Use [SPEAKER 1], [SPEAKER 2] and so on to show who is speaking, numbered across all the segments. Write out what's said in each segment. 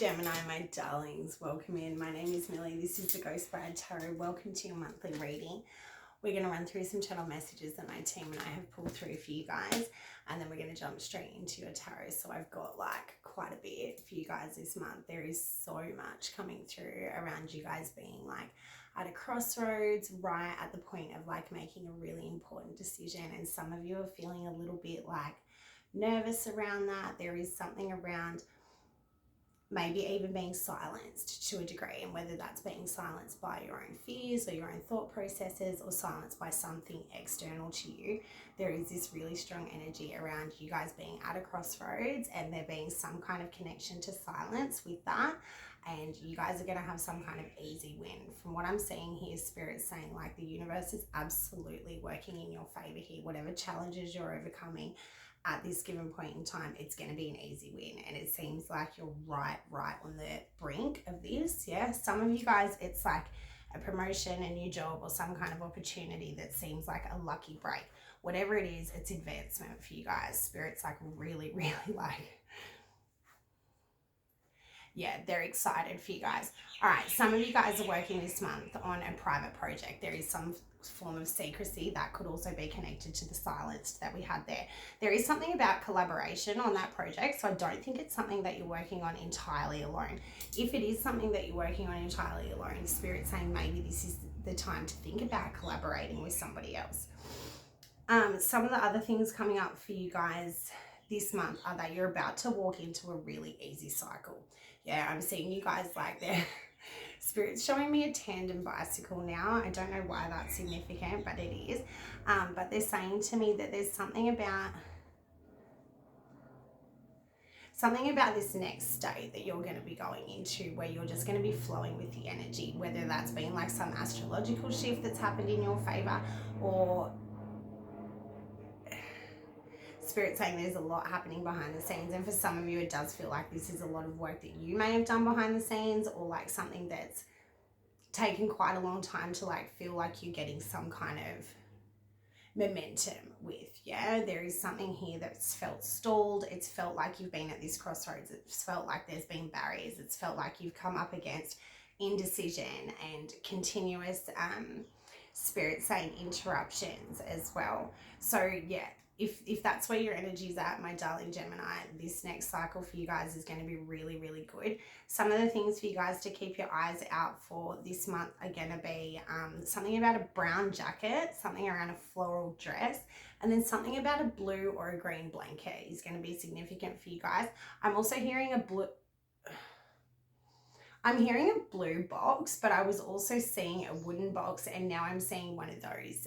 [SPEAKER 1] Gemini, my darlings, welcome in. My name is Millie. This is the Ghost Bride Tarot. Welcome to your monthly reading. We're going to run through some channel messages that my team and I have pulled through for you guys, and then we're going to jump straight into your tarot. So I've got like quite a bit for you guys this month. There is so much coming through around you guys being like at a crossroads, right at the point of like making a really important decision, and some of you are feeling a little bit like nervous around that. There is something around maybe even being silenced to a degree, and whether that's being silenced by your own fears or your own thought processes or silenced by something external to you, there is this really strong energy around you guys being at a crossroads and there being some kind of connection to silence with that, and you guys are going to have some kind of easy win. From what I'm seeing here, Spirit's saying like the universe is absolutely working in your favor here. Whatever challenges you're overcoming at this given point in time, it's going to be an easy win, and it seems like you're right on the brink of this. Yeah, some of you guys, it's like a promotion, a new job, or some kind of opportunity that seems like a lucky break. Whatever it is, it's advancement for you guys. Spirit's like really like, yeah, they're excited for you guys. All right, some of you guys are working this month on a private project. There is some form of secrecy that could also be connected to the silence that we had there. There is something about collaboration on that project, so I don't think it's something that you're working on entirely alone. If it is something that you're working on entirely alone, Spirit's saying maybe this is the time to think about collaborating with somebody else. Some of the other things coming up for you guys this month are that you're about to walk into a really easy cycle. Yeah, I'm seeing you guys like there. Spirit's showing me a tandem bicycle now. I don't know why that's significant, but it is. But they're saying to me that there's something about this next state that you're going to be going into where you're just going to be flowing with the energy, whether that's been like some astrological shift that's happened in your favor, or Spirit saying there's a lot happening behind the scenes. And for some of you, it does feel like this is a lot of work that you may have done behind the scenes, or like something that's taken quite a long time to like feel like you're getting some kind of momentum with. Yeah, there is something here that's felt stalled. It's felt like you've been at this crossroads. It's felt like there's been barriers. It's felt like you've come up against indecision and continuous Spirit saying interruptions as well. So yeah, if that's where your energy is at, my darling Gemini, this next cycle for you guys is going to be really good. Some of the things for you guys to keep your eyes out for this month are going to be something about a brown jacket, something around a floral dress, and then something about a blue or a green blanket is going to be significant for you guys. I'm also hearing a blue box, but I was also seeing a wooden box, and now I'm seeing one of those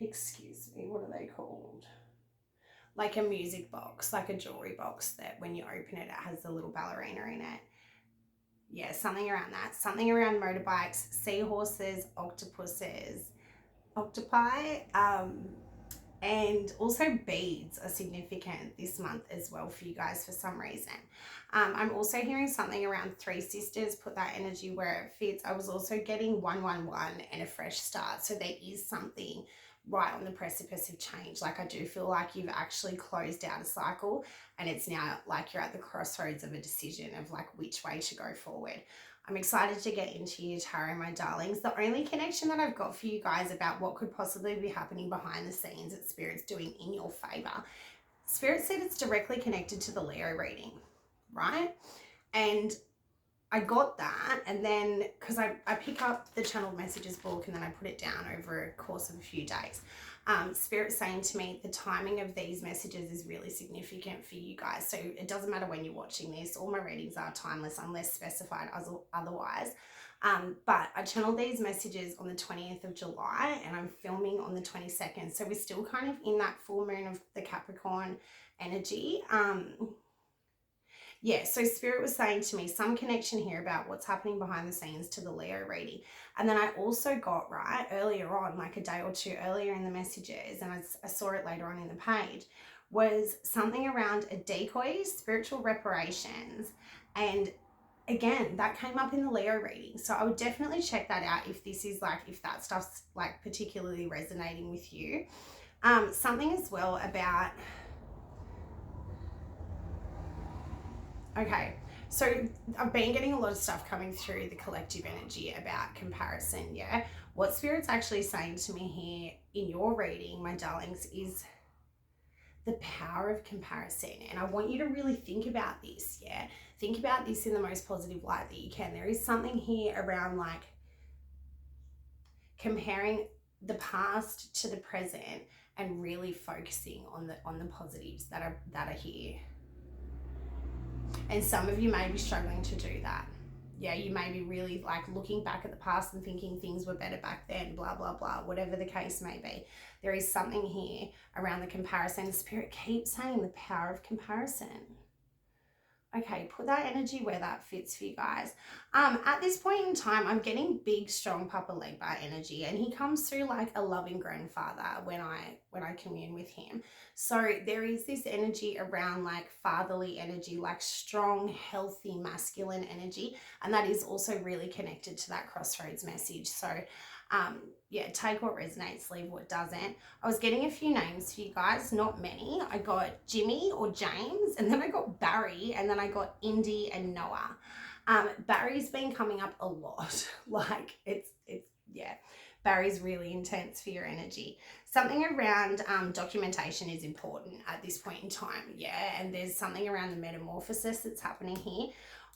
[SPEAKER 1] excuse me, what are they called? Like a music box, like a jewelry box that when you open it, it has the little ballerina in it. Yeah, something around that. Something around motorbikes, seahorses, octopuses, octopi, and also beads are significant this month as well for you guys for some reason. I'm also hearing something around three sisters, put that energy where it fits. I was also getting 111 and a fresh start. So there is something right on the precipice of change. Like I do feel like you've actually closed out a cycle, and it's now like you're at the crossroads of a decision of like which way to go forward. I'm excited to get into your tarot, my darlings. The only connection that I've got for you guys about what could possibly be happening behind the scenes that Spirit's doing in your favor, Spirit said it's directly connected to the Leo reading, right? And I got that, and then because I pick up the channeled messages book and then I put it down over a course of a few days. Spirit's saying to me the timing of these messages is really significant for you guys. So it doesn't matter when you're watching this. All my readings are timeless unless specified otherwise. But I channeled these messages on the 20th of July and I'm filming on the 22nd. So we're still kind of in that full moon of the Capricorn energy. Yeah, so Spirit was saying to me some connection here about what's happening behind the scenes to the Leo reading. And then I also got, right, earlier on, like a day or two earlier in the messages, and I saw it later on in the page, was something around a decoy, spiritual reparations, and again, that came up in the Leo reading. So I would definitely check that out if this is like, if that stuff's like particularly resonating with you. Something as well about Okay, so I've been getting a lot of stuff coming through the collective energy about comparison, yeah? What Spirit's actually saying to me here in your reading, my darlings, is the power of comparison. And I want you to really think about this, yeah? Think about this in the most positive light that you can. There is something here around like comparing the past to the present and really focusing on the positives that are here. And some of you may be struggling to do that. Yeah, you may be really like looking back at the past and thinking things were better back then, blah, blah, blah, whatever the case may be. There is something here around the comparison. Spirit keeps saying the power of comparison. Okay, put that energy where that fits for you guys. At this point in time, I'm getting big, strong Papa Legba energy, and he comes through like a loving grandfather when I commune with him. So there is this energy around like fatherly energy, like strong, healthy, masculine energy, and that is also really connected to that crossroads message. So yeah, take what resonates, leave what doesn't. I was getting a few names for you guys, not many. I got Jimmy or James, and then I got Barry, and then I got Indy and Noah. Barry's been coming up a lot. Like it's yeah. Barry's really intense for your energy. Something around documentation is important at this point in time, yeah. And there's something around the metamorphosis that's happening here.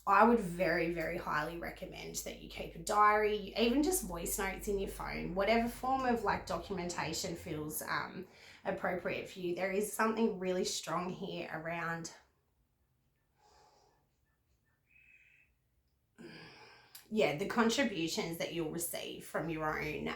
[SPEAKER 1] I would very, very highly recommend that you keep a diary, even just voice notes in your phone, whatever form of like documentation feels appropriate for you. There is something really strong here around the contributions that you'll receive from your own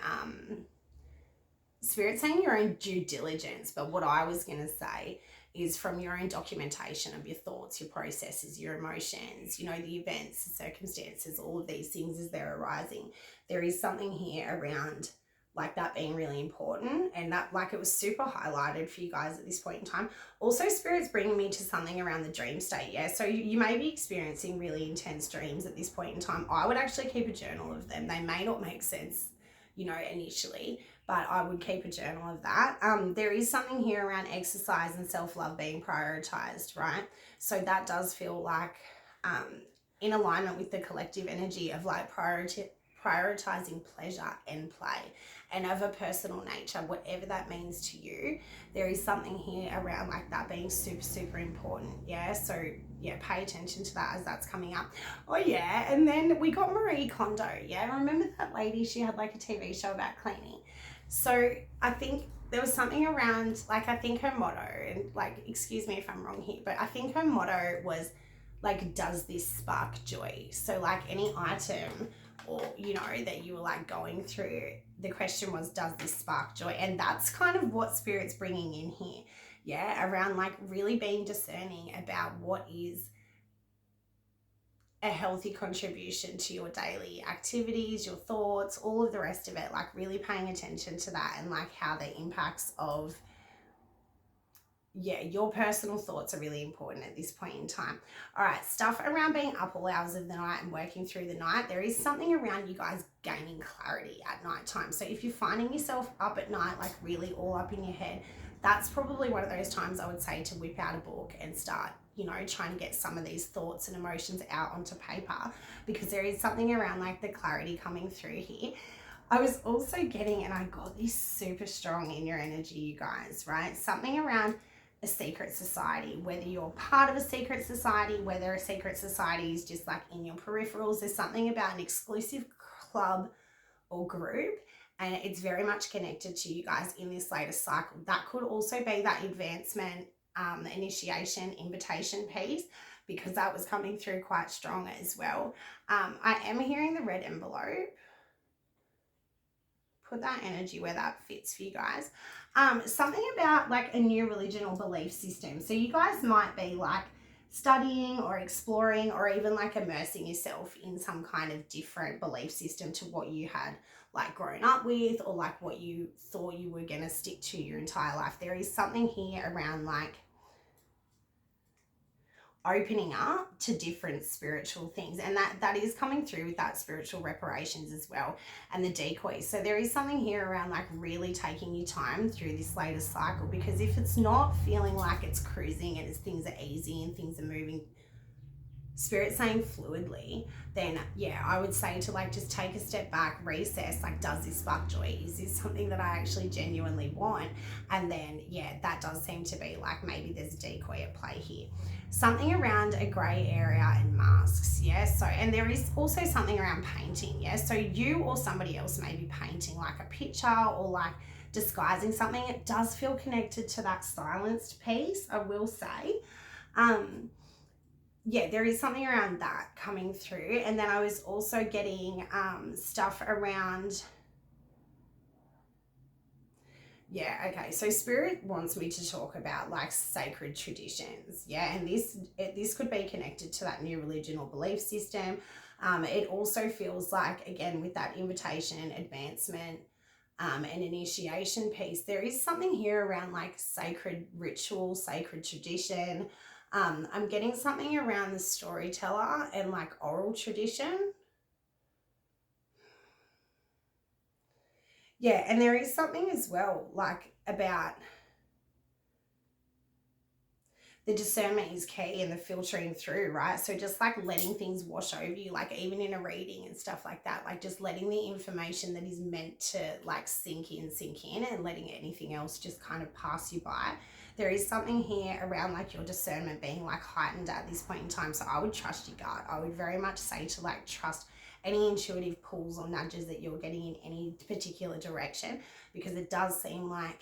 [SPEAKER 1] Spirit saying your own due diligence, but what I was going to say is from your own documentation of your thoughts, your processes, your emotions, you know, the events, the circumstances, all of these things as they're arising. There is something here around like that being really important, and that like it was super highlighted for you guys at this point in time. Also, Spirit's bringing me to something around the dream state, yeah? So you may be experiencing really intense dreams at this point in time. I would actually keep a journal of them. They may not make sense, you know, initially, but I would keep a journal of that. There is something here around exercise and self-love being prioritized, right? So that does feel like in alignment with the collective energy of like prioritizing pleasure and play and of a personal nature, whatever that means to you. There is something here around like that being super, super important, yeah? So yeah, pay attention to that as that's coming up. Oh yeah, and then we got Marie Kondo, yeah? Remember that lady? She had like a TV show about cleaning. So I think there was something around, like I think her motto, and like, excuse me if I'm wrong here, but I think her motto was like, does this spark joy? So like any item or, you know, that you were like going through, the question was, does this spark joy? And that's kind of what Spirit's bringing in here, yeah, around like really being discerning about what is a healthy contribution to your daily activities, your thoughts, all of the rest of it, like really paying attention to that and like how the impacts of your personal thoughts are really important at this point in time. All right, stuff around being up all hours of the night and working through the night. There is something around you guys gaining clarity at night time. So if you're finding yourself up at night, like really all up in your head, that's probably one of those times I would say to whip out a book and start, you know, trying to get some of these thoughts and emotions out onto paper, because there is something around like the clarity coming through here. I was also getting, and I got this super strong in your energy, you guys, right? Something around a secret society, whether you're part of a secret society, whether a secret society is just like in your peripherals. There's something about an exclusive club or group, and it's very much connected to you guys in this latest cycle. That could also be that advancement, initiation, invitation piece, because that was coming through quite strong as well. I am hearing the red envelope. Put that energy where that fits for you guys. Something about like a new religion or belief system. So you guys might be like studying or exploring or even like immersing yourself in some kind of different belief system to what you had like grown up with, or like what you thought you were going to stick to your entire life. There is something here around like opening up to different spiritual things, and that is coming through with that spiritual reparations as well, and the decoys. So there is something here around like really taking your time through this latest cycle, because if it's not feeling like it's cruising and things are easy and things are moving Spirit saying fluidly, then yeah, I would say to like just take a step back, reassess, like, does this spark joy? Is this something that I actually genuinely want? And then yeah, that does seem to be like maybe there's a decoy at play here. Something around a grey area and masks, yeah. So, and there is also something around painting, yeah. So you or somebody else may be painting like a picture or like disguising something. It does feel connected to that silenced piece, I will say. Yeah, there is something around that coming through. And then I was also getting stuff around, yeah, okay. So Spirit wants me to talk about like sacred traditions, yeah, and this could be connected to that new religion or belief system. It also feels like, again, with that invitation, advancement, and initiation piece, there is something here around like sacred ritual, sacred tradition. I'm getting something around the storyteller and like oral tradition. Yeah, and there is something as well like about the discernment is key and the filtering through, right? So just like letting things wash over you, like even in a reading and stuff like that, like just letting the information that is meant to like sink in and letting anything else just kind of pass you by. There is something here around like your discernment being like heightened at this point in time. So I would trust your gut. I would very much say to like trust any intuitive pulls or nudges that you're getting in any particular direction, because it does seem like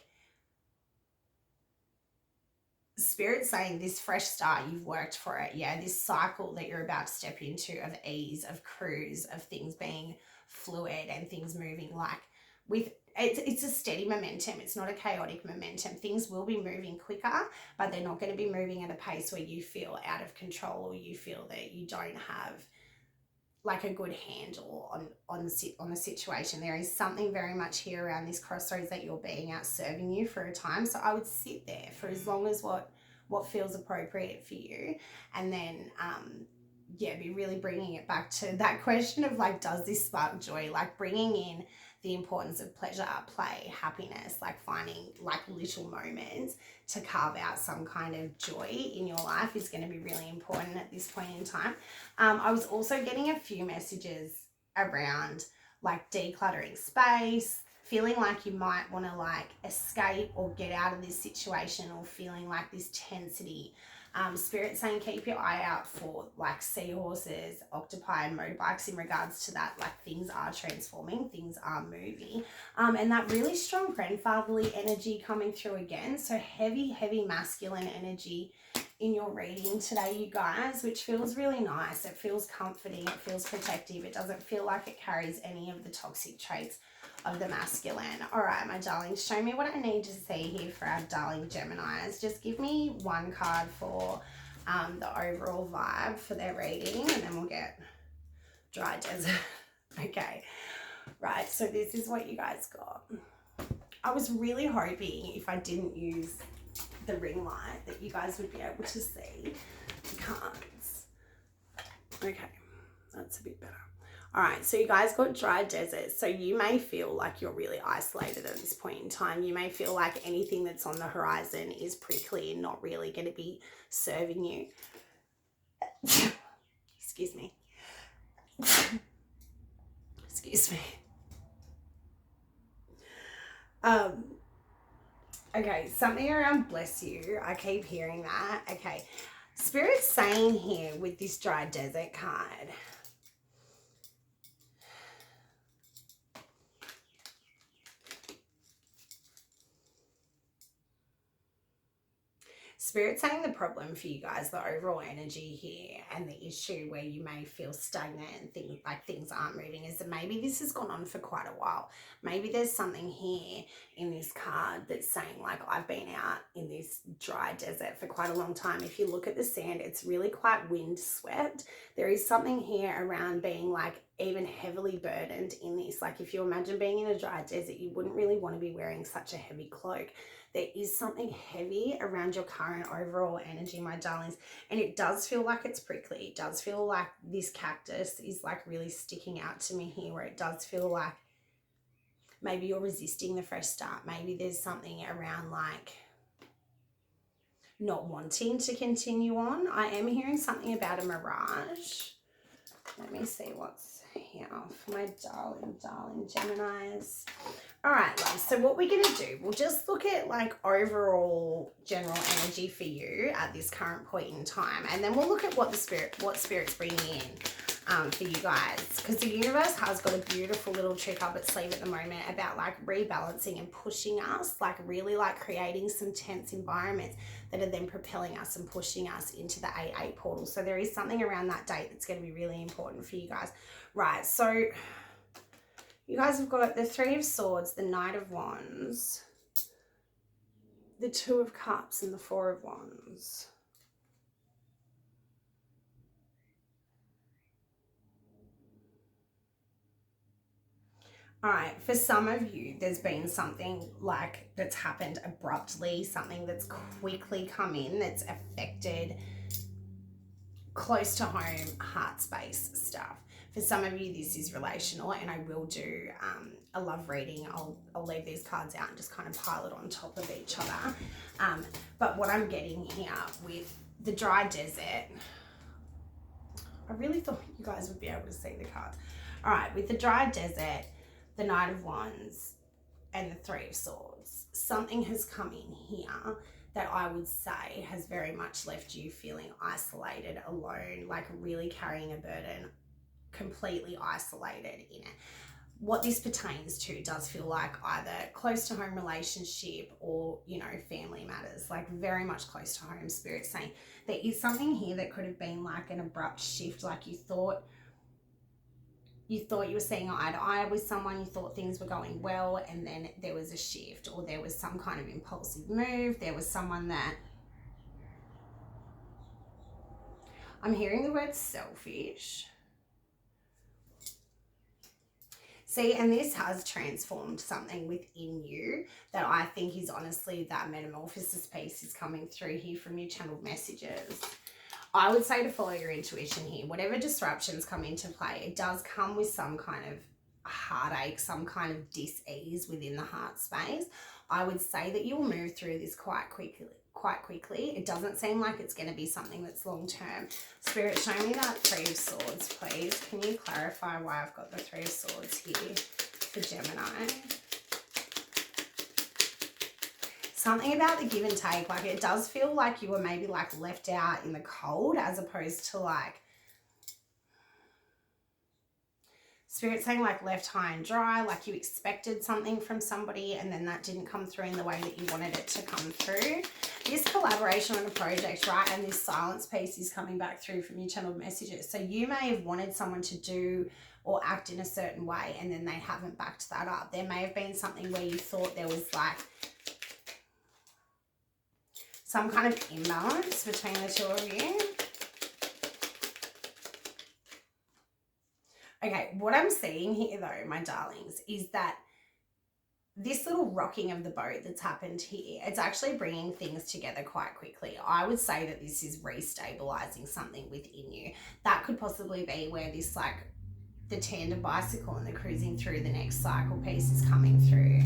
[SPEAKER 1] Spirit saying this fresh start, you've worked for it. Yeah, this cycle that you're about to step into of ease, of cruise, of things being fluid and things moving like with it's a steady momentum. It's not a chaotic momentum. Things will be moving quicker, but they're not going to be moving at a pace where you feel out of control or you feel that you don't have like a good handle on the situation. There is something very much here around this crossroads that you're being at serving you for a time. So I would sit there for as long as what feels appropriate for you, and then yeah, be really bringing it back to that question of like, does this spark joy? Like bringing in the importance of pleasure, play, happiness, like finding like little moments to carve out some kind of joy in your life is going to be really important at this point in time. I was also getting a few messages around like decluttering space, feeling like you might want to like escape or get out of this situation, or feeling like this tensity. Spirit saying keep your eye out for like seahorses, octopi, and motorbikes in regards to that. Like things are transforming, things are moving. And that really strong grandfatherly energy coming through again. So heavy masculine energy in your reading today, you guys, which feels really nice. It feels comforting, it feels protective. It doesn't feel like it carries any of the toxic traits of the masculine. All right, my darlings, show me what I need to see here for our darling Geminis. Just give me one card for the overall vibe for their reading, and then we'll get dry desert. Okay, right, so this is what you guys got. I was really hoping if I didn't use the ring light that you guys would be able to see the cards. Okay, that's a bit better. All right, so you guys got dry desert. So you may feel like you're really isolated at this point in time. You may feel like anything that's on the horizon is prickly and not really going to be serving you. Excuse me. Excuse me. Okay, something around bless you. I keep hearing that. Okay, Spirit's saying here with this dry desert card, Spirit saying the problem for you guys, the overall energy here and the issue where you may feel stagnant and things aren't moving, is that maybe this has gone on for quite a while. Maybe there's something here in this card that's saying like, I've been out in this dry desert for quite a long time. If you look at the sand, it's really quite wind swept. There is something here around being like even heavily burdened in this. Like if you imagine being in a dry desert, you wouldn't really want to be wearing such a heavy cloak. There is something heavy around your current overall energy, my darlings. And it does feel like it's prickly. It does feel like this cactus is like really sticking out to me here, where it does feel like maybe you're resisting the fresh start. Maybe there's something around like not wanting to continue on. I am hearing something about a mirage. Let me see what's here for my darling Geminis. All right, love. So what we're going to do, we'll just look at like overall general energy for you at this current point in time. And then we'll look at what Spirit's bringing in for you guys. Because the universe has got a beautiful little trick up its sleeve at the moment about like rebalancing and pushing us, like really like creating some tense environments that are then propelling us and pushing us into the 8-8 portal. So there is something around that date that's going to be really important for you guys. Right, so you guys have got the 3 of Swords, the Knight of Wands, the 2 of Cups, and the 4 of Wands. All right, for some of you, there's been something like that's happened abruptly, something that's quickly come in that's affected close to home, heart space stuff. For some of you, this is relational, and I will do a love reading. I'll leave these cards out and just kind of pile it on top of each other. But what I'm getting here with the dry desert, I really thought you guys would be able to see the cards. All right, with the dry desert, the Knight of Wands, and the 3 of Swords, something has come in here that I would say has very much left you feeling isolated, alone, like really carrying a burden, completely isolated in it. What this pertains to does feel like either close to home relationship or, you know, family matters, like very much close to home. Spirit saying there is something here that could have been like an abrupt shift, like you thought you were seeing eye to eye with someone, you thought things were going well, and then there was a shift, or there was some kind of impulsive move, there was someone that, I'm hearing the word selfish. See, and this has transformed something within you that I think is honestly that metamorphosis piece is coming through here from your channeled messages. I would say to follow your intuition here. Whatever disruptions come into play, it does come with some kind of heartache, some kind of dis-ease within the heart space. I would say that you'll move through this quite quickly. It doesn't seem like it's going to be something that's long term. Spirit, show me that 3 of Swords, please. Can you clarify why I've got the 3 of Swords here for Gemini? Something about the give and take, like it does feel like you were maybe like left out in the cold, as opposed to like, Spirit saying like left high and dry, like you expected something from somebody and then that didn't come through in the way that you wanted it to come through. This collaboration on a project, right, and this silence piece is coming back through from your channeled messages. So you may have wanted someone to do or act in a certain way and then they haven't backed that up. There may have been something where you thought there was like some kind of imbalance between the two of you. Okay, what I'm seeing here though, my darlings, is that this little rocking of the boat that's happened here, it's actually bringing things together quite quickly. I would say that this is restabilizing something within you. That could possibly be where this like the tandem bicycle and the cruising through the next cycle piece is coming through.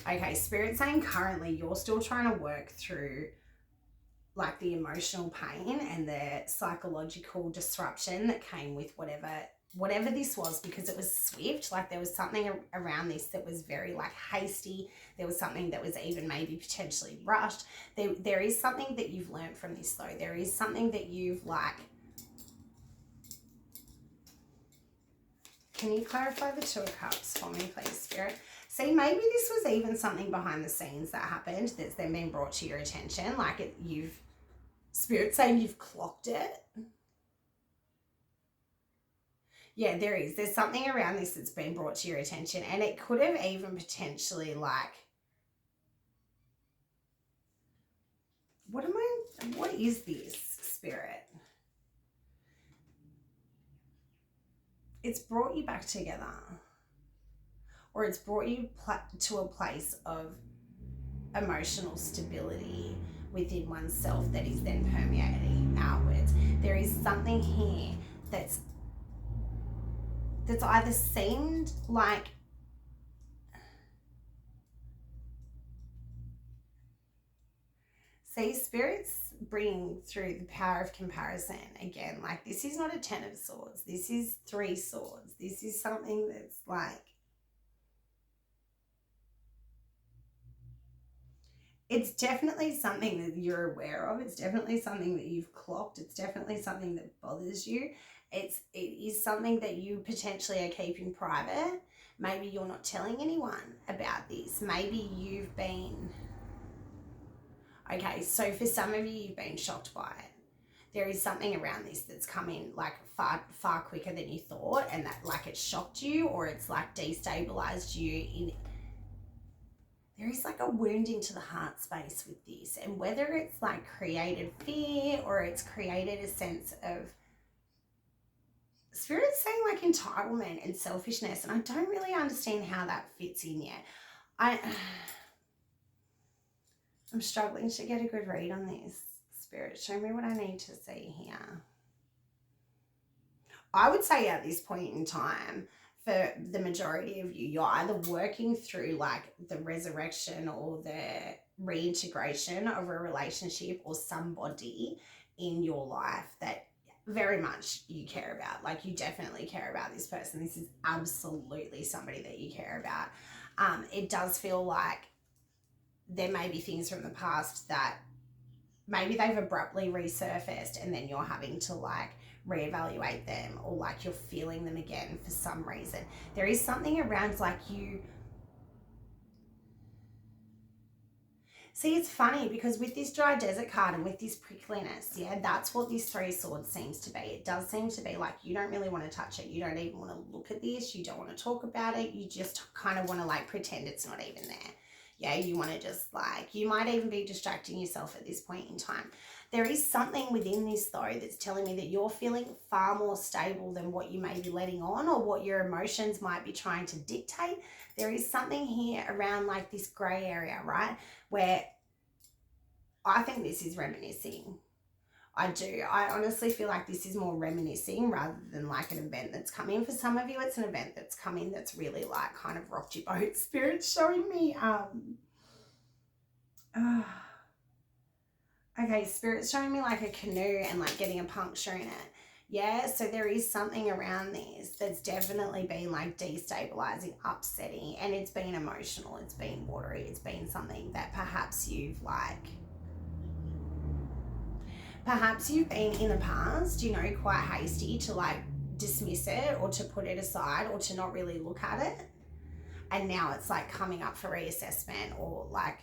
[SPEAKER 1] Okay, Spirit saying currently you're still trying to work through like the emotional pain and the psychological disruption that came with whatever this was, because it was swift. Like there was something around this that was very like hasty. There was something that was even maybe potentially rushed. There is something that you've learned from this though. There is something that you've like, can you clarify the 2 of Cups for me, please, Spirit? See, maybe this was even something behind the scenes that happened that's then been brought to your attention. Like Spirit saying you've clocked it. Yeah, there is. There's something around this that's been brought to your attention, and it could have even potentially like, what is this, Spirit? It's brought you back together, or it's brought you to a place of emotional stability within oneself that is then permeating outwards. There is something here that's either seemed like See, Spirit's bringing through the power of comparison again. Like, this is not a 10 of swords. This is 3 swords. This is something that's like, it's definitely something that you're aware of. It's definitely something that you've clocked. It's definitely something that bothers you. It is something that you potentially are keeping private. Maybe you're not telling anyone about this. Maybe you've been, okay, so for some of you, you've been shocked by it. There is something around this that's come in like far quicker than you thought, and that like it shocked you, or it's like destabilized you in, there is like a wounding to the heart space with this, and whether it's like created fear or it's created a sense of, Spirit's saying like entitlement and selfishness, and I don't really understand how that fits in yet. I'm struggling to get a good read on this. Spirit, show me what I need to see here. I would say at this point in time, for the majority of you, you're either working through like the resurrection or the reintegration of a relationship or somebody in your life that very much you care about. Like, you definitely care about this person. This is absolutely somebody that you care about. It does feel like there may be things from the past that maybe they've abruptly resurfaced, and then you're having to like reevaluate them, or like you're feeling them again for some reason. There is something around like you. See, it's funny because with this dry desert card and with this prickliness, yeah, that's what this 3 swords seems to be. It does seem to be like you don't really want to touch it. You don't even want to look at this. You don't want to talk about it. You just kind of want to like pretend it's not even there. Yeah, you want to just like, you might even be distracting yourself at this point in time. There is something within this though that's telling me that you're feeling far more stable than what you may be letting on, or what your emotions might be trying to dictate. There is something here around like this gray area, right? Where I think this is reminiscing. I do. I honestly feel like this is more reminiscing rather than like an event that's coming. For some of you, it's an event that's coming that's really like kind of rocked your boat. Spirit's showing me, okay, Spirit's showing me like a canoe and like getting a puncture in it. Yeah, so there is something around this that's definitely been like destabilizing, upsetting, and it's been emotional, it's been watery, it's been something that perhaps you've been in the past, you know, quite hasty to like dismiss it or to put it aside or to not really look at it. And now it's like coming up for reassessment, or like,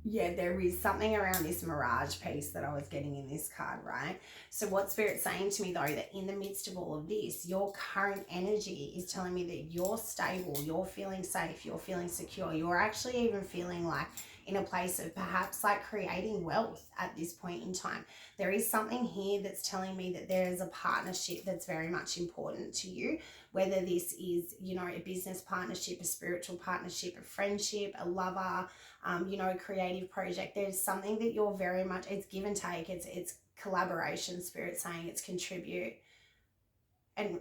[SPEAKER 1] yeah, there is something around this mirage piece that I was getting in this card, right? So what Spirit's saying to me though, that in the midst of all of this, your current energy is telling me that you're stable, you're feeling safe, you're feeling secure, you're actually even feeling like in a place of perhaps like creating wealth at this point in time. There is something here that's telling me that there is a partnership that's very much important to you, whether this is, you know, a business partnership, a spiritual partnership, a friendship, a lover, you know, a creative project. There's something that you're very much, it's give and take, it's collaboration. Spirit saying it's contribute and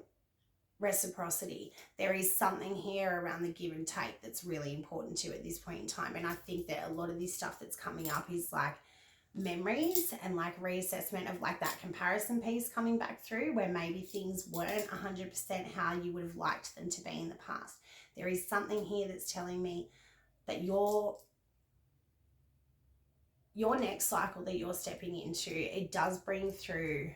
[SPEAKER 1] reciprocity. There is something here around the give and take that's really important to you at this point in time. And I think that a lot of this stuff that's coming up is like memories and like reassessment of like that comparison piece coming back through, where maybe things weren't 100% how you would have liked them to be in the past. There is something here that's telling me that your next cycle that you're stepping into, it does bring through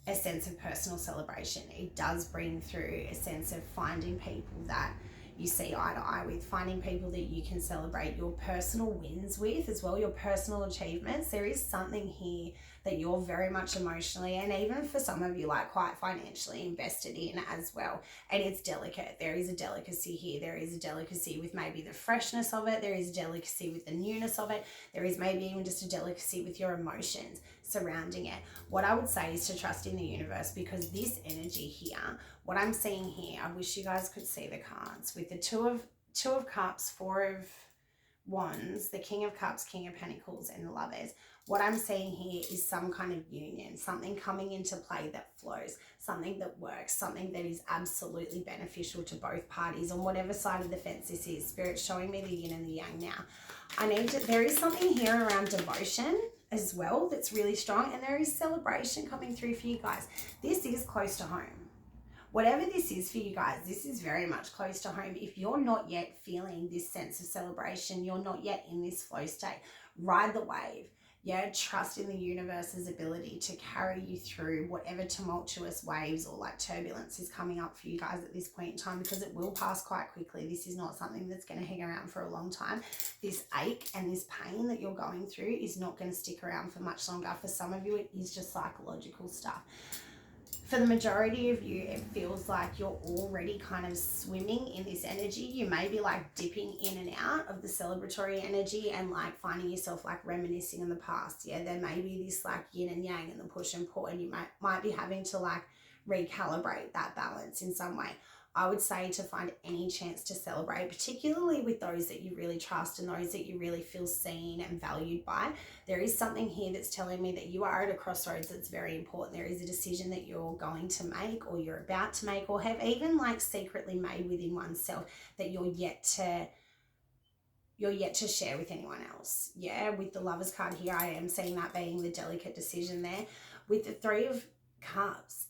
[SPEAKER 1] a sense of personal celebration. It does bring through a sense of finding people that you see eye to eye with, finding people that you can celebrate your personal wins with as well, your personal achievements. There is something here that you're very much emotionally, and even for some of you, like quite financially invested in as well. And it's delicate. There is a delicacy here. There is a delicacy with maybe the freshness of it. There is a delicacy with the newness of it. There is maybe even just a delicacy with your emotions surrounding it. What I would say is to trust in the universe, because this energy here, what I'm seeing here, I wish you guys could see the cards with the two of cups, four of Wands, the King of Cups, King of Pentacles, and the Lovers. What I'm seeing here is some kind of union, something coming into play that flows, something that works, something that is absolutely beneficial to both parties on whatever side of the fence this is. Spirit's showing me the yin and the yang now. There is something here around devotion as well that's really strong, and there is celebration coming through for you guys. This is close to home. Whatever this is for you guys, this is very much close to home. If you're not yet feeling this sense of celebration, you're not yet in this flow state, ride the wave. Yeah, trust in the universe's ability to carry you through whatever tumultuous waves or like turbulence is coming up for you guys at this point in time, because it will pass quite quickly. This is not something that's going to hang around for a long time. This ache and this pain that you're going through is not going to stick around for much longer. For some of you, it is just psychological stuff. For the majority of you, it feels like you're already kind of swimming in this energy. You may be like dipping in and out of the celebratory energy and like finding yourself like reminiscing in the past. Yeah, there may be this like yin and yang and the push and pull, and you might be having to like recalibrate that balance in some way. I would say to find any chance to celebrate, particularly with those that you really trust and those that you really feel seen and valued by. There is something here that's telling me that you are at a crossroads that's very important. There is a decision that you're going to make, or you're about to make, or have even like secretly made within oneself that you're yet to share with anyone else. Yeah, with the Lovers card here, I am seeing that being the delicate decision there. With the Three of Cups,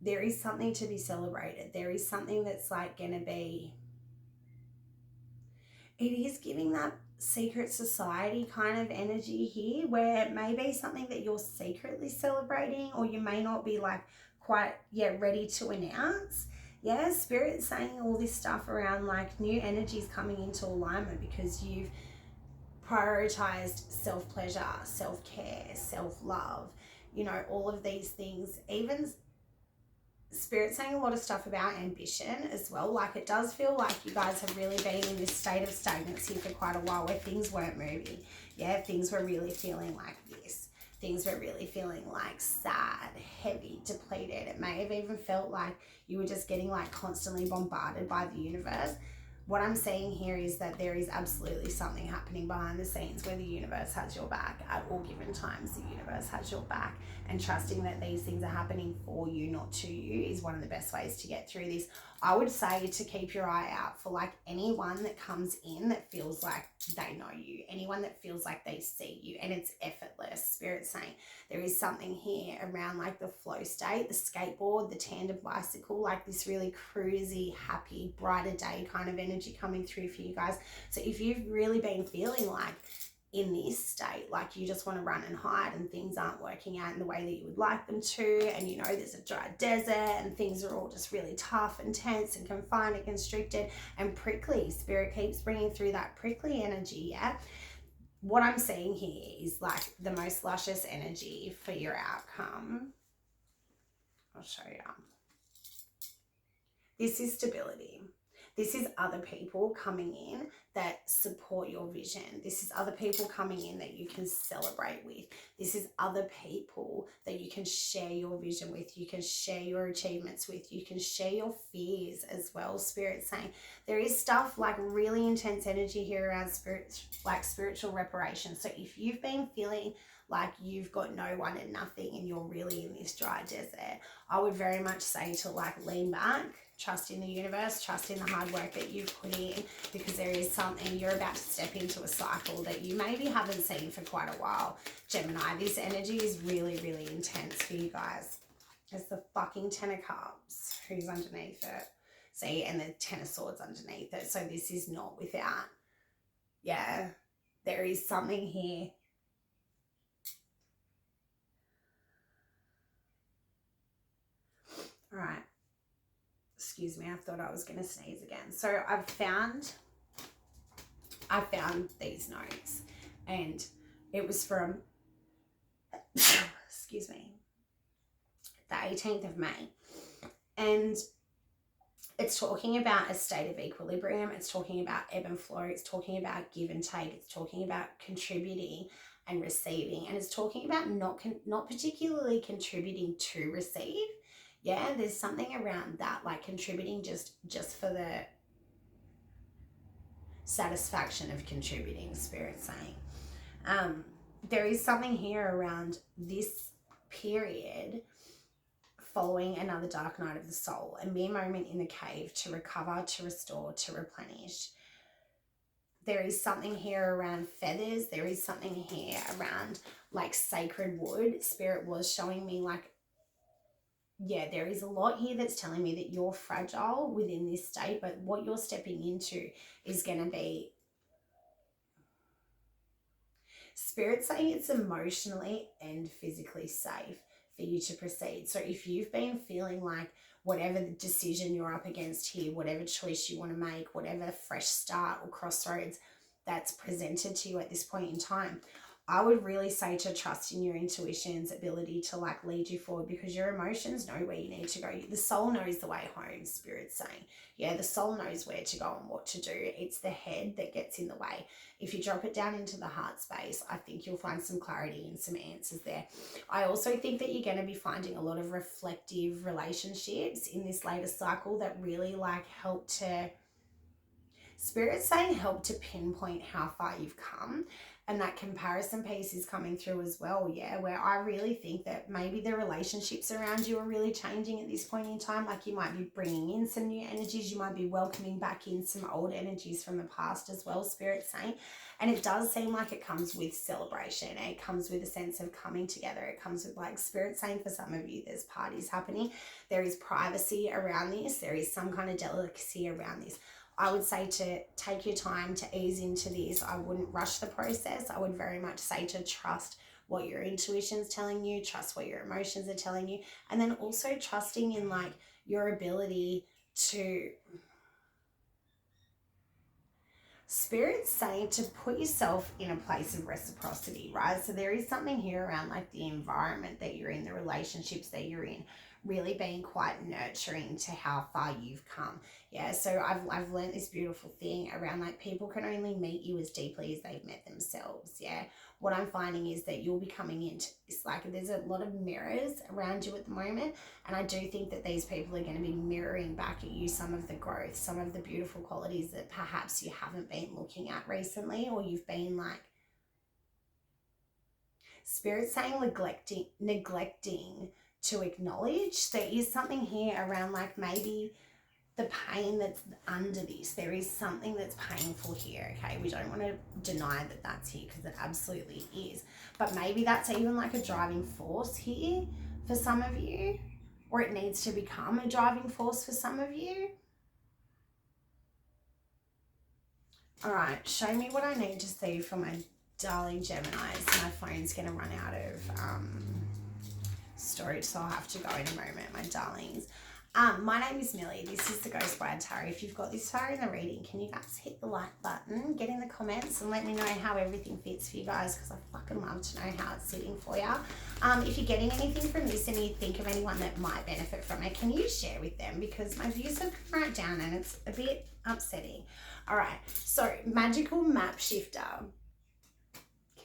[SPEAKER 1] there is something to be celebrated. There is something that's like going to be, it is giving that secret society kind of energy here, where it may be something that you're secretly celebrating, or you may not be like quite yet ready to announce. Yeah, Spirit's saying all this stuff around like new energies coming into alignment because you've prioritized self-pleasure, self-care, self-love, you know, all of these things. Even Spirit saying a lot of stuff about ambition as well. Like, it does feel like you guys have really been in this state of stagnancy for quite a while, where things weren't moving. Yeah, things were really feeling like this. Things were really feeling like sad, heavy, depleted. It may have even felt like you were just getting like constantly bombarded by the universe. What I'm seeing here is that there is absolutely something happening behind the scenes where the universe has your back at all given times. The universe has your back, and trusting that these things are happening for you, not to you, is one of the best ways to get through this. I would say to keep your eye out for like anyone that comes in that feels like they know you, anyone that feels like they see you and it's effortless. Spirit saying there is something here around like the flow state, the skateboard, the tandem bicycle, like this really cruisy, happy, brighter day kind of energy coming through for you guys. So if you've really been feeling like in this state, like you just want to run and hide and things aren't working out in the way that you would like them to, and you know there's a dry desert and things are all just really tough and tense and confined and constricted and prickly. Spirit keeps bringing through that prickly energy. Yeah, what I'm seeing here is like the most luscious energy for your outcome. I'll show you. This is stability. This is other people coming in that support your vision. This is other people coming in that you can celebrate with. This is other people that you can share your vision with. You can share your achievements with. You can share your fears as well. Spirit saying there is stuff like really intense energy here around spiritual reparation. So if you've been feeling like you've got no one and nothing and you're really in this dry desert, I would very much say to like lean back, trust in the universe, trust in the hard work that you've put in, because there is something, you're about to step into a cycle that you maybe haven't seen for quite a while. Gemini, this energy is really, really intense for you guys. There's the fucking Ten of Cups, who's underneath it. See, and the Ten of Swords underneath it. So this is not without, yeah, there is something here. All right. Excuse me, I thought I was going to sneeze again. So I found these notes, and it was from, excuse me, the 18th of May. And it's talking about a state of equilibrium. It's talking about ebb and flow. It's talking about give and take. It's talking about contributing and receiving. And it's talking about not particularly contributing to receive. Yeah, there's something around that, like contributing just for the, satisfaction of contributing, Spirit saying. There is something here around this period following another dark night of the soul, a mere moment in the cave to recover, to restore, to replenish. There is something here around feathers. There is something here around like sacred wood. Spirit was showing me like, yeah, there is a lot here that's telling me that you're fragile within this state, but what you're stepping into is going to be, Spirit saying it's emotionally and physically safe for you to proceed. So if you've been feeling like whatever the decision you're up against here, whatever choice you want to make, whatever fresh start or crossroads that's presented to you at this point in time, I would really say to trust in your intuition's ability to like lead you forward, because your emotions know where you need to go. The soul knows the way home, Spirit's saying. Yeah, the soul knows where to go and what to do. It's the head that gets in the way. If you drop it down into the heart space, I think you'll find some clarity and some answers there. I also think that you're going to be finding a lot of reflective relationships in this latest cycle that really like help to, Spirit's saying help to pinpoint how far you've come. And that comparison piece is coming through as well, yeah, where I really think that maybe the relationships around you are really changing at this point in time. Like you might be bringing in some new energies. You might be welcoming back in some old energies from the past as well, Spirit's saying. And it does seem like it comes with celebration. It comes with a sense of coming together. It comes with like Spirit saying for some of you, there's parties happening. There is privacy around this. There is some kind of delicacy around this. I would say to take your time to ease into this. I wouldn't rush the process. I would very much say to trust what your intuition's telling you, trust what your emotions are telling you, and then also trusting in like your ability to, Spirit's saying to put yourself in a place of reciprocity, right? So there is something here around like the environment that you're in, the relationships that you're in, really being quite nurturing to how far you've come. Yeah, so I've learned this beautiful thing around like people can only meet you as deeply as they've met themselves. Yeah, what I'm finding is that you'll be coming into this, like there's a lot of mirrors around you at the moment, and I do think that these people are going to be mirroring back at you some of the growth, some of the beautiful qualities that perhaps you haven't been looking at recently, or you've been like, Spirit's saying neglecting to acknowledge. There is something here around like maybe the pain that's under this. There is something that's painful here, okay? We don't want to deny that that's here, because it absolutely is. But maybe that's even like a driving force here for some of you, or it needs to become a driving force for some of you. All right, show me what I need to see for my darling Geminis. My phone's going to run out of storage, so I'll have to go in a moment, my darlings. My name is Millie. This is the Ghost Bride Tarot. If you've got this far in the reading, can you guys hit the like button, get in the comments, and let me know how everything fits for you guys, because I fucking love to know how it's sitting for you. If you're getting anything from this and you think of anyone that might benefit from it, can you share with them, because my views have come right down and it's a bit upsetting. All right, so Magical Map Shifter.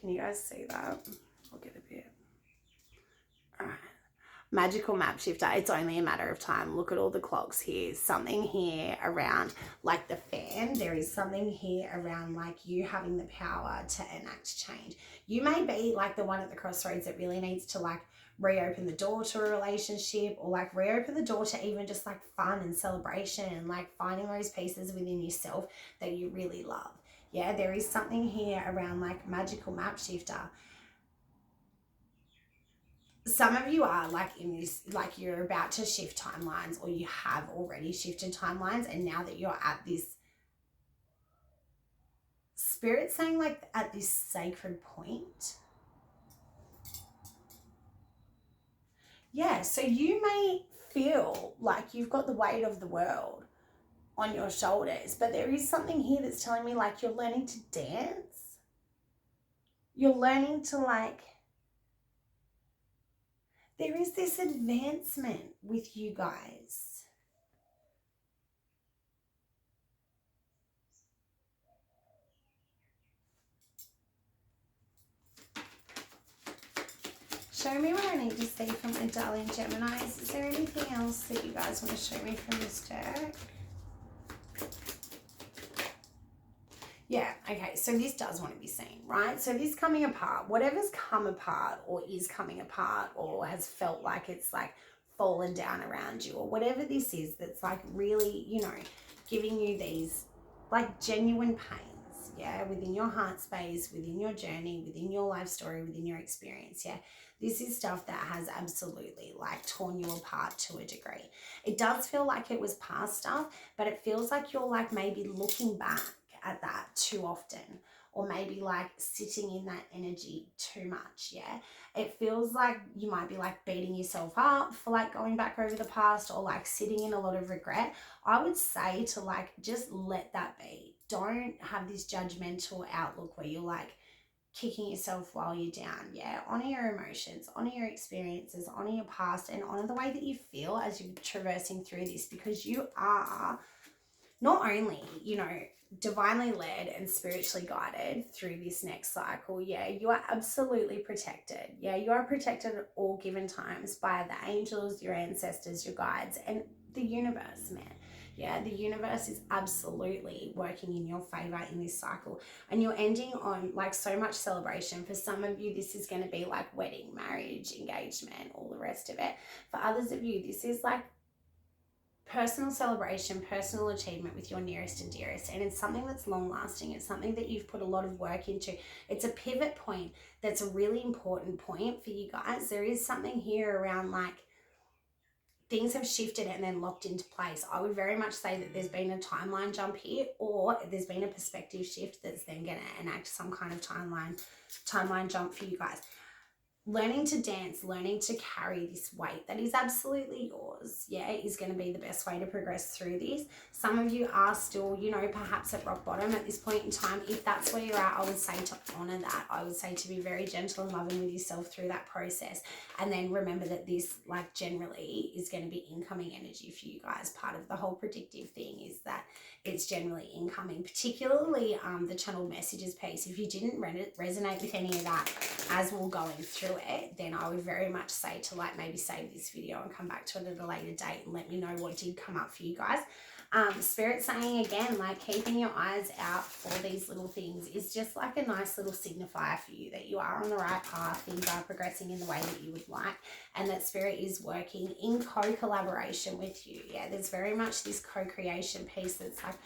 [SPEAKER 1] Can you guys see that? I'll get a bit. All right. Magical Map Shifter, it's only a matter of time. Look at all the clocks here. Something here around like the fan. There is something here around like you having the power to enact change. You may be like the one at the crossroads that really needs to like reopen the door to a relationship, or like reopen the door to even just like fun and celebration, and like finding those pieces within yourself that you really love. Yeah, there is something here around like Magical Map Shifter. Some of you are like in this, like you're about to shift timelines, or you have already shifted timelines, and now that you're at this, Spirit saying like at this sacred point. Yeah, so you may feel like you've got the weight of the world on your shoulders, but there is something here that's telling me like you're learning to dance. You're learning to like, there is this advancement with you guys. Show me what I need to see from my darling Geminis. Is there anything else that you guys want to show me from this deck? Yeah, okay, so this does want to be seen, right? So this coming apart, whatever's come apart or is coming apart or has felt like it's like fallen down around you or whatever this is that's like really, you know, giving you these like genuine pains, yeah, within your heart space, within your journey, within your life story, within your experience, yeah. This is stuff that has absolutely like torn you apart to a degree. It does feel like it was past stuff, but it feels like you're like maybe looking back at that too often, or maybe like sitting in that energy too much. Yeah, it feels like you might be like beating yourself up for like going back over the past or like sitting in a lot of regret. I would say to like just let that be. Don't have this judgmental outlook where you're like kicking yourself while you're down. Yeah, honor your emotions, honor your experiences, honor your past, and honor the way that you feel as you're traversing through this, because you are not only, you know, divinely led and spiritually guided through this next cycle. Yeah, you are absolutely protected. Yeah, you are protected at all given times by the angels, your ancestors, your guides, and the universe, man. Yeah, the universe is absolutely working in your favor in this cycle. And you're ending on like so much celebration. For some of you, this is going to be like wedding, marriage, engagement, all the rest of it. For others of you, this is like personal celebration, personal achievement with your nearest and dearest. And it's something that's long lasting. It's something that you've put a lot of work into. It's a pivot point that's a really important point for you guys. There is something here around like things have shifted and then locked into place. I would very much say that there's been a timeline jump here, or there's been a perspective shift that's then going to enact some kind of timeline jump for you guys. Learning to dance, learning to carry this weight that is absolutely yours, yeah, is going to be the best way to progress through this. Some of you are still, you know, perhaps at rock bottom at this point in time. If that's where you're at, I would say to honor that. I would say to be very gentle and loving with yourself through that process. And then remember that this, like, generally is going to be incoming energy for you guys. Part of the whole predictive thing is that it's generally incoming, particularly the channeled messages piece. If you didn't resonate with any of that as we're going through it, then I would very much say to like maybe save this video and come back to it at a later date and let me know what did come up for you guys. Spirit saying again, like keeping your eyes out for these little things is just like a nice little signifier for you that you are on the right path, things are progressing in the way that you would like, and that spirit is working in co-collaboration with you. Yeah, there's very much this co-creation piece that's like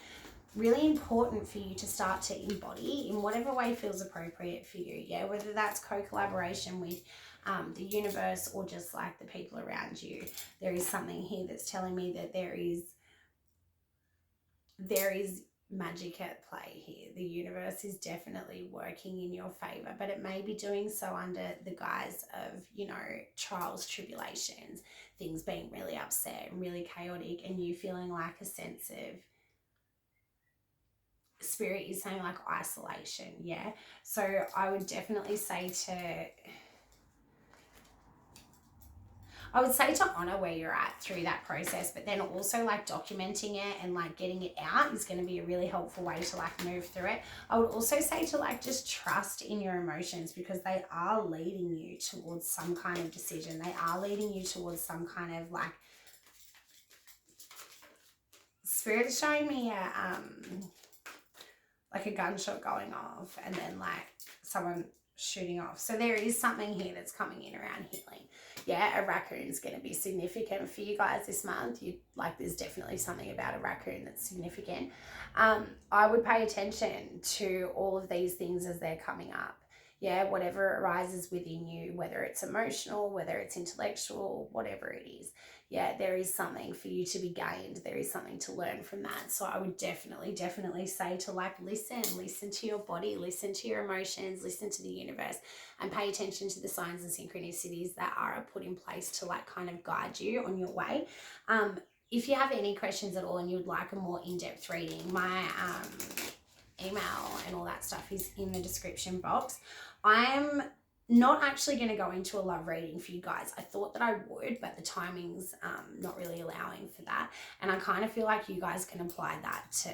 [SPEAKER 1] really important for you to start to embody in whatever way feels appropriate for you. Yeah, whether that's co-collaboration with the universe or just like the people around you. There is something here that's telling me that there is magic at play here. The universe is definitely working in your favor, but it may be doing so under the guise of, you know, trials, tribulations, things being really upset and really chaotic, and you feeling like a sense of, spirit is saying like isolation. Yeah, so I would definitely say to honor where you're at through that process, but then also like documenting it and like getting it out is going to be a really helpful way to like move through it. I would also say to like just trust in your emotions, because they are leading you towards some kind of decision. They are leading you towards some kind of like, spirit is showing me like a gunshot going off and then like someone shooting off. So there is something here that's coming in around healing. Yeah, a raccoon is going to be significant for you guys this month. There's definitely something about a raccoon that's significant. I would pay attention to all of these things as they're coming up. Yeah, whatever arises within you, whether it's emotional, whether it's intellectual, whatever it is. Yeah, there is something for you to be gained. There is something to learn from that. So I would definitely say to like listen to your body, listen to your emotions, listen to the universe, and pay attention to the signs and synchronicities that are put in place to like kind of guide you on your way. If you have any questions at all and you would like a more in-depth reading, my email and all that stuff is in the description box. I'm not actually going to go into a love reading for you guys. I thought that I would, but the timing's not really allowing for that. And I kind of feel like you guys can apply that to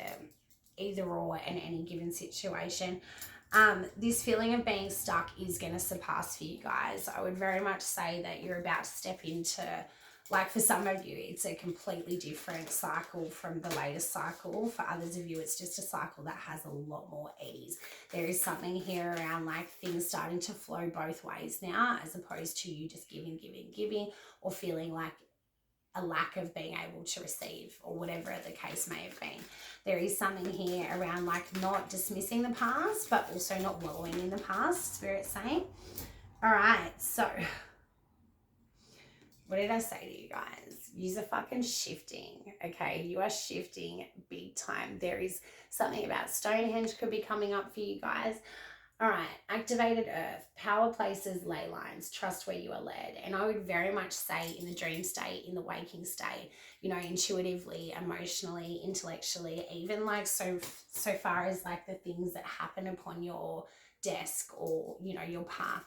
[SPEAKER 1] either or in any given situation. This feeling of being stuck is going to surpass for you guys. I would very much say that you're about to step into Like for some of you, it's a completely different cycle from the latest cycle. For others of you, it's just a cycle that has a lot more ease. There is something here around like things starting to flow both ways now, as opposed to you just giving, or feeling like a lack of being able to receive, or whatever the case may have been. There is something here around like not dismissing the past, but also not wallowing in the past, Spirit's saying. All right, so what did I say to you guys? You are fucking shifting, okay? You are shifting big time. There is something about Stonehenge could be coming up for you guys. All right, activated earth, power places, ley lines, trust where you are led. And I would very much say in the dream state, in the waking state, you know, intuitively, emotionally, intellectually, even like so far as like the things that happen upon your desk or, you know, your path.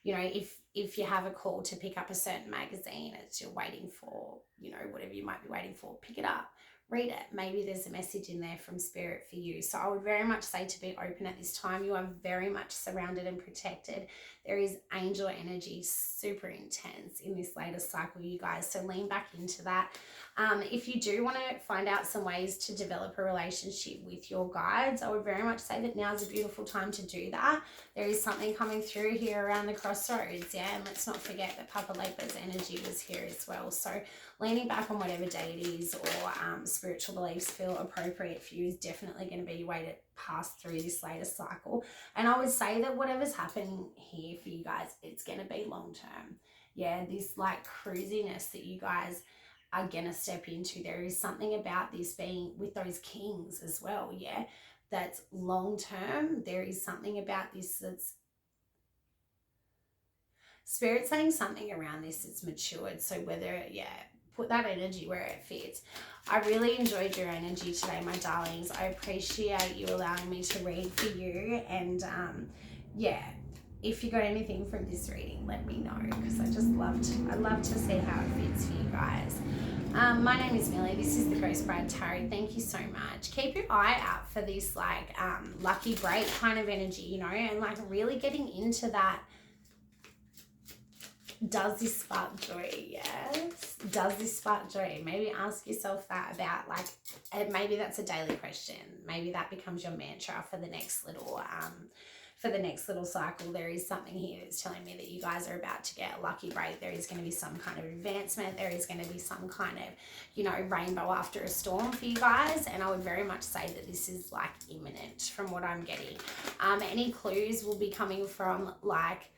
[SPEAKER 1] You know, if you have a call to pick up a certain magazine as you're waiting for, you know, whatever you might be waiting for, pick it up, read it. Maybe there's a message in there from Spirit for you. So I would very much say to be open at this time. You are very much surrounded and protected. There is angel energy, super intense in this latest cycle, you guys. So lean back into that. If you do want to find out some ways to develop a relationship with your guides, I would very much say that now is a beautiful time to do that. There is something coming through here around the crossroads, yeah, and let's not forget that Papa Lepa's energy was here as well. So leaning back on whatever deities or spiritual beliefs feel appropriate for you is definitely going to be your way to pass through this latest cycle. And I would say that whatever's happening here for you guys, it's going to be long term. Yeah, this like cruisiness that you guys are gonna step into. There is something about this being with those kings as well, yeah, that's long term. There is something about this that's Spirit saying something around this that's matured. So whether, yeah, put that energy where it fits. I really enjoyed your energy today, my darlings. I appreciate you allowing me to read for you. And yeah, if you got anything from this reading, let me know, because I love to see how it fits for you guys. My name is Millie. This is the Ghost Bride Tarot. Thank you so much. Keep your eye out for this like lucky break kind of energy, you know, and like really getting into that. Does this spark joy? Yes. Does this spark joy? Maybe ask yourself that about like, maybe that's a daily question. Maybe that becomes your mantra for the next little cycle. There is something here that's telling me that you guys are about to get a lucky break. There is going to be some kind of advancement. There is going to be some kind of, you know, rainbow after a storm for you guys. And I would very much say that this is like imminent from what I'm getting. Any clues will be coming from like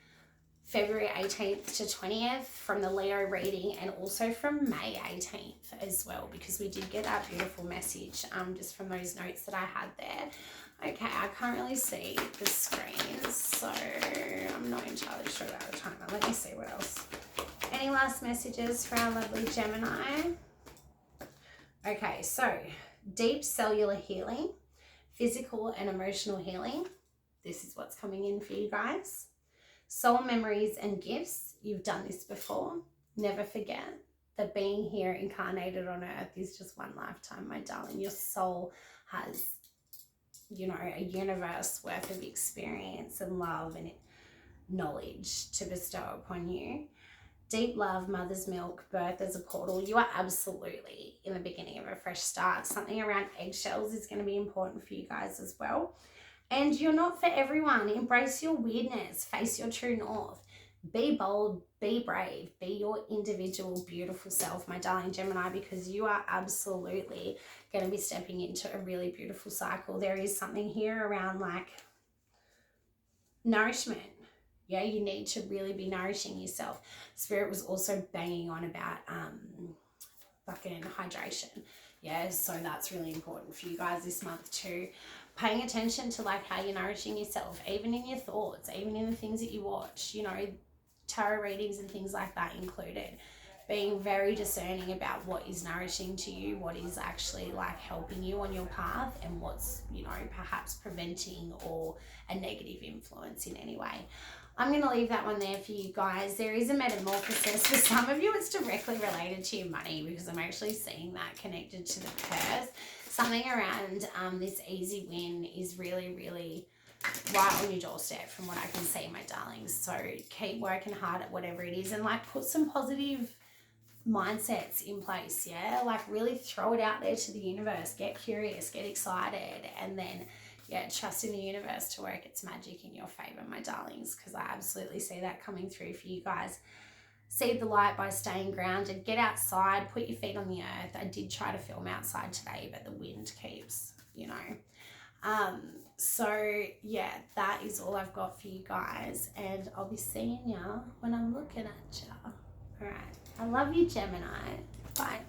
[SPEAKER 1] February 18th to 20th from the Leo reading, and also from May 18th as well, because we did get that beautiful message just from those notes that I had there. Okay, I can't really see the screen, so I'm not entirely sure about the timer. Let me see what else. Any last messages for our lovely Gemini? Okay, so deep cellular healing, physical and emotional healing. This is what's coming in for you guys. Soul memories and gifts. You've done this before. Never forget that being here incarnated on earth is just one lifetime, my darling. Your soul has, you know, a universe worth of experience and love and knowledge to bestow upon you. Deep love, mother's milk, birth as a portal. You are absolutely in the beginning of a fresh start. Something around eggshells is going to be important for you guys as well. And you're not for everyone. Embrace your weirdness. Face your true north. Be bold. Be brave. Be your individual, beautiful self, my darling Gemini, because you are absolutely going to be stepping into a really beautiful cycle. There is something here around like nourishment. Yeah, you need to really be nourishing yourself. Spirit was also banging on about fucking hydration. Yeah, so that's really important for you guys this month too. Paying attention to like how you're nourishing yourself, even in your thoughts, even in the things that you watch, you know, tarot readings and things like that included. Being very discerning about what is nourishing to you, what is actually like helping you on your path, and what's, you know, perhaps preventing or a negative influence in any way. I'm going to leave that one there for you guys. There is a metamorphosis. For some of you, it's directly related to your money, because I'm actually seeing that connected to the purse. Something around this easy win is really, really right on your doorstep from what I can see, my darlings. So keep working hard at whatever it is, and like put some positive mindsets in place, yeah? Like really throw it out there to the universe, get curious, get excited, and then, yeah, trust in the universe to work its magic in your favor, my darlings, because I absolutely see that coming through for you guys. See the light by staying grounded, get outside, put your feet on the earth. I did try to film outside today, but the wind keeps, so yeah, that is all I've got for you guys, and I'll be seeing ya when I'm looking at ya. All right, I love you, Gemini. Bye.